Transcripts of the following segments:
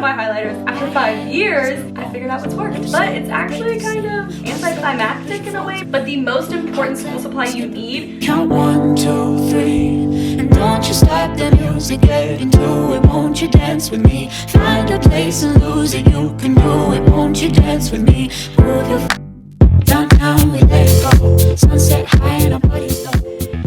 buy highlighters. After 5 years, I figured out what's worked. But it's actually kind of anticlimactic in a way. But the most important school supply you need. Count 1, 2, 3, and don't you stop the music, get into it, won't you dance with me? Find a place and lose it, you can do it, won't you dance with me? Move your downtown, we let it go, sunset high and our bodies low.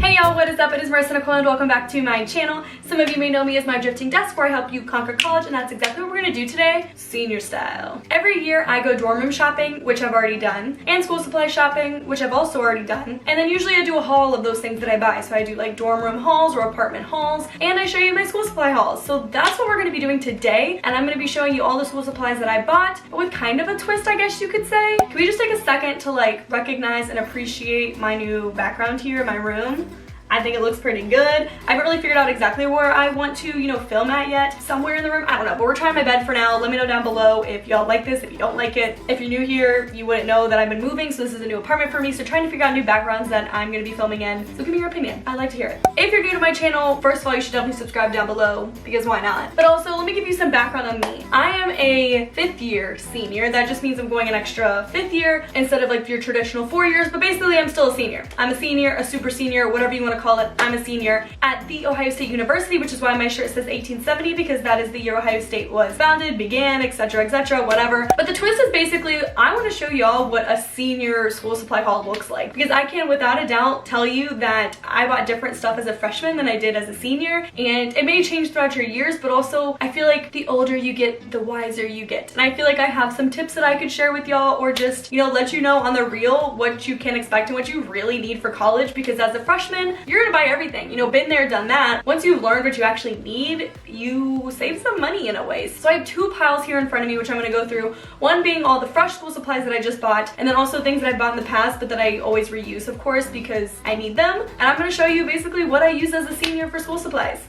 Hey y'all, what is up? It is Marissa, Nicole, and welcome back to my channel. Some of you may know me as my drifting desk where I help you conquer college, and that's exactly what we're gonna do today, senior style. Every year I go dorm room shopping, which I've already done, and school supply shopping, which I've also already done, and then usually I do a haul of those things that I buy. So I do like dorm room hauls or apartment hauls, and I show you my school supply hauls. So that's what we're gonna be doing today, and I'm gonna be showing you all the school supplies that I bought, with kind of a twist, I guess you could say. Can we just take a second to like recognize and appreciate my new background here in my room? I think it looks pretty good. I haven't really figured out exactly where I want to, film at yet. Somewhere in the room, I don't know, but we're trying my bed for now. Let me know down below if y'all like this, if you don't like it. If you're new here, you wouldn't know that I've been moving, so this is a new apartment for me, so trying to figure out new backgrounds that I'm gonna be filming in. So give me your opinion. I'd like to hear it. If you're new to my channel, first of all, you should definitely subscribe down below, because why not? But also, let me give you some background on me. I am a 5th year senior. That just means I'm going an extra 5th year instead of like your traditional 4 years, but basically I'm still a senior. I'm a senior, a super senior, whatever you wanna call it. I'm a senior at The Ohio State University, which is why my shirt says 1870, because that is the year Ohio State was founded, began, etc, whatever. But the twist is basically, I want to show y'all what a senior school supply haul looks like, because I can without a doubt tell you that I bought different stuff as a freshman than I did as a senior, and it may change throughout your years, but also I feel like the older you get, the wiser you get. And I feel like I have some tips that I could share with y'all, or just, let you know on the real what you can expect and what you really need for college, because as a freshman, you're gonna buy everything. Been there, done that. Once you've learned what you actually need, you save some money in a way. So I have 2 piles here in front of me, which I'm gonna go through. One being all the fresh school supplies that I just bought, and then also things that I've bought in the past, but that I always reuse, of course, because I need them. And I'm gonna show you basically what I use as a senior for school supplies.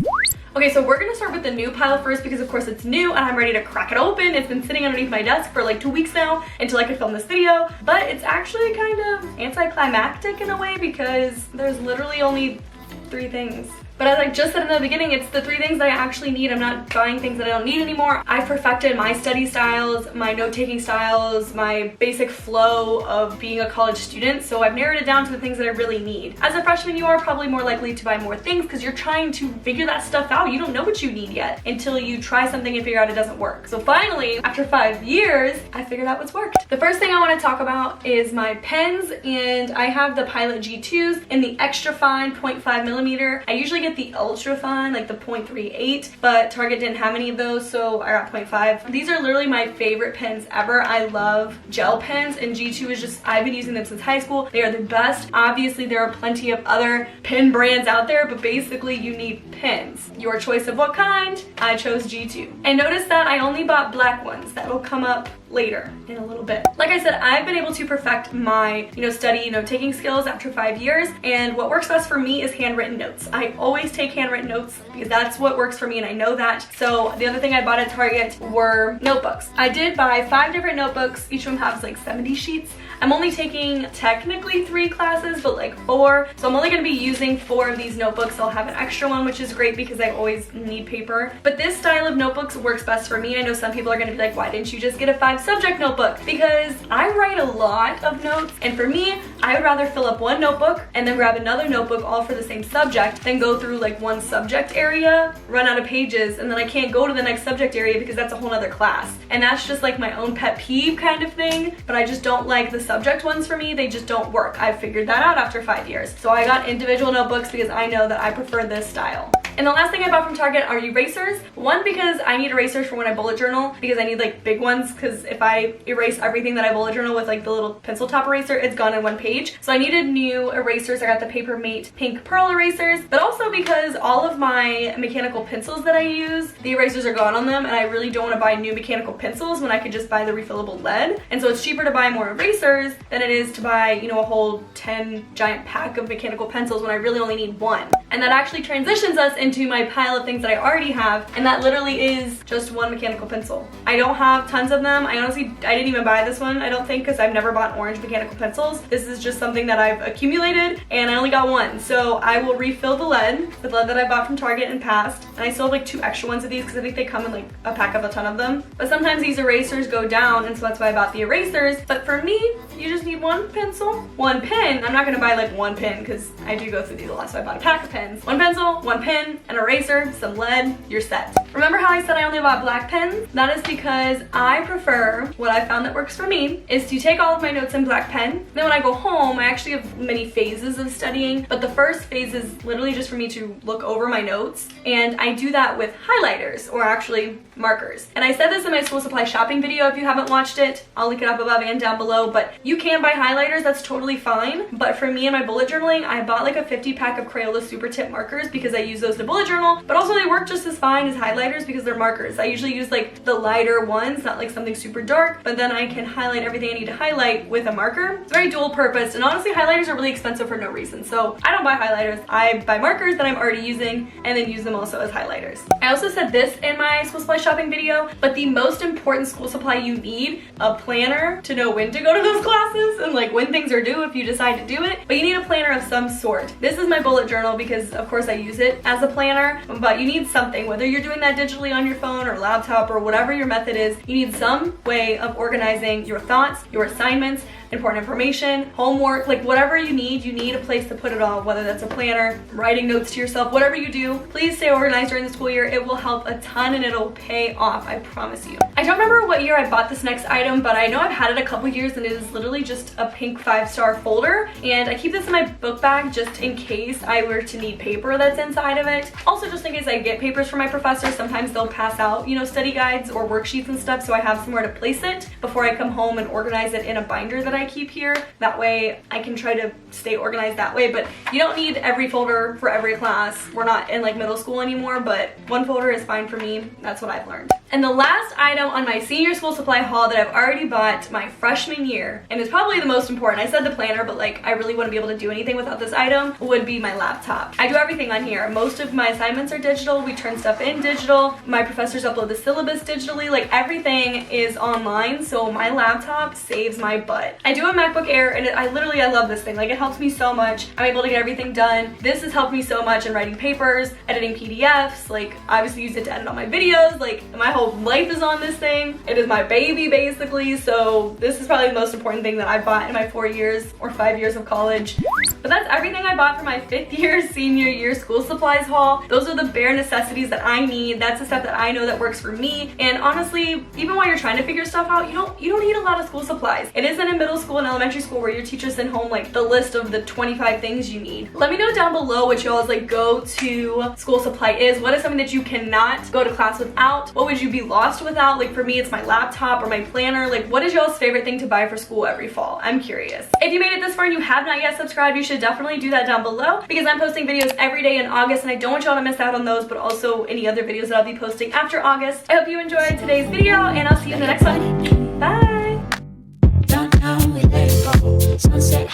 Okay, so we're gonna start with the new pile first, because of course it's new and I'm ready to crack it open. It's been sitting underneath my desk for like 2 weeks now until I could film this video, but it's actually kind of anticlimactic in a way, because there's literally only 3 things. But as I just said in the beginning, it's the 3 things that I actually need. I'm not buying things that I don't need anymore. I perfected my study styles, my note-taking styles, my basic flow of being a college student, so I've narrowed it down to the things that I really need. As a freshman, you are probably more likely to buy more things because you're trying to figure that stuff out. You don't know what you need yet until you try something and figure out it doesn't work. So finally, after 5 years, I figured out what's worked. The first thing I want to talk about is my pens, and I have the Pilot G2s in the extra fine 0.5 millimeter. I usually get the ultra fine, like the 0.38, but Target didn't have any of those, so I got 0.5. These are literally my favorite pens ever. I love gel pens, and G2 is just, I've been using them since high school. They are the best. Obviously, there are plenty of other pen brands out there, but basically you need pens. Your choice of what kind, I chose G2. And notice that I only bought black ones. That'll come up later in a little bit. Like I said, I've been able to perfect my, study, taking skills after 5 years, and what works best for me is handwritten notes. I always take handwritten notes because that's what works for me, and I know that. So the other thing I bought at Target were notebooks. I did buy 5 different notebooks. Each of them has like 70 sheets. I'm only taking technically 3 classes, but like 4. So I'm only gonna be using 4 of these notebooks. I'll have an extra one, which is great because I always need paper. But this style of notebooks works best for me. I know some people are gonna be like, why didn't you just get a 5 subject notebook? Because I write a lot of notes, and for me, I would rather fill up one notebook and then grab another notebook all for the same subject than go through like one subject area, run out of pages, and then I can't go to the next subject area because that's a whole other class. And that's just like my own pet peeve kind of thing, but I just don't like the subject ones for me. They just don't work. I figured that out after 5 years. So I got individual notebooks because I know that I prefer this style. And the last thing I bought from Target are erasers. One, because I need erasers for when I bullet journal, because I need like big ones, because if I erase everything that I bullet journal with like the little pencil top eraser, it's gone in 1 page. So I needed new erasers. I got the Paper Mate pink pearl erasers, but also because all of my mechanical pencils that I use, the erasers are gone on them, and I really don't want to buy new mechanical pencils when I could just buy the refillable lead. And so it's cheaper to buy more erasers than it is to buy, a whole 10 giant pack of mechanical pencils when I really only need 1. And that actually transitions us into my pile of things that I already have, and that literally is just one mechanical pencil. I don't have tons of them. I didn't even buy this one, I don't think, because I've never bought orange mechanical pencils. This is just something that I've accumulated, and I only got one. So I will refill the lead that I bought from Target in past, and I still have like 2 extra ones of these because I think they come in like a pack of a ton of them. But sometimes these erasers go down, and so that's why I bought the erasers. But for me, you just need one pencil, one pen. I'm not gonna buy like one pen because I do go through these a lot, so I bought a pack of pens. One pencil, one pen, an eraser, some lead, you're set. Remember how I said I only bought black pens? That is because I prefer, what I found that works for me, is to take all of my notes in black pen. Then when I go home, I actually have many phases of studying, but the first phase is literally just for me to look over my notes, and I do that with highlighters, or actually markers. And I said this in my school supply shopping video. If you haven't watched it, I'll link it up above and down below, but you can buy highlighters, that's totally fine. But for me and my bullet journaling, I bought like a 50 pack of Crayola super tip markers because I use those to bullet journal, but also they work just as fine as highlighters because they're markers. I usually use like the lighter ones, not like something super dark, but then I can highlight everything I need to highlight with a marker. It's very dual purpose, and honestly highlighters are really expensive for no reason, so I don't buy highlighters. I buy markers that I'm already using and then use them also as highlighters. I also said this in my school supply shopping video, but the most important school supply you need, a planner to know when to go to those classes and like when things are due if you decide to do it, but you need a planner of some sort. This is my bullet journal because of course I use it as a planner, but you need something, whether you're doing that digitally on your phone or laptop or whatever your method is, you need some way of organizing your thoughts, your assignments, important information, homework, like whatever you need a place to put it all, whether that's a planner, writing notes to yourself, whatever you do, please stay organized during the school year. It will help a ton and it'll pay off, I promise you. I don't remember what year I bought this next item, but I know I've had it a couple years and it is literally just a pink 5-star folder, and I keep this in my book bag just in case I were to need paper that's inside of it. Also just in case I get papers from my professors, sometimes they'll pass out, you know, study guides or worksheets and stuff, so I have somewhere to place it before I come home and organize it in a binder that I keep here. That way I can try to stay organized that way, but you don't need every folder for every class. We're not in like middle school anymore, but one folder is fine for me. That's what I've learned. And the last item on my senior school supply haul that I've already bought my freshman year, and it's probably the most important, I said the planner, but like I really wouldn't be able to do anything without this item, would be my laptop. I do everything on here. Most of my assignments are digital. We turn stuff in digital. My professors upload the syllabus digitally. Like everything is online, so my laptop saves my butt. I do a Macbook Air, and I love this thing. Like it helps me so much. I'm able to get everything done. This has helped me so much in writing papers, editing PDFs, like obviously use it to edit all my videos. Like my whole life is on this thing. It is my baby basically, so this is probably the most important thing that I bought in my 4 years or 5 years of college. But that's everything I bought for my 5th year senior year school supplies haul. Those are the bare necessities that I need. That's the stuff that I know that works for me. And honestly, even while you're trying to figure stuff out, you don't need a lot of school supplies. It isn't in middle school and elementary school where your teachers send home like the list of the 25 things you need. Let me know down below what y'all's like go-to school supply is. What is something that you cannot go to class without? What would you be lost without? Like for me, it's my laptop or my planner. Like what is y'all's favorite thing to buy for school every fall? I'm curious. If you made it this far and you have not yet subscribed, you should definitely do that down below because I'm posting videos every day in August and I don't want y'all to miss out on those, but also any other videos that I'll be posting after August. I hope you enjoyed today's video and I'll see you in the next one. Bye! Downtown we let it go. Sunset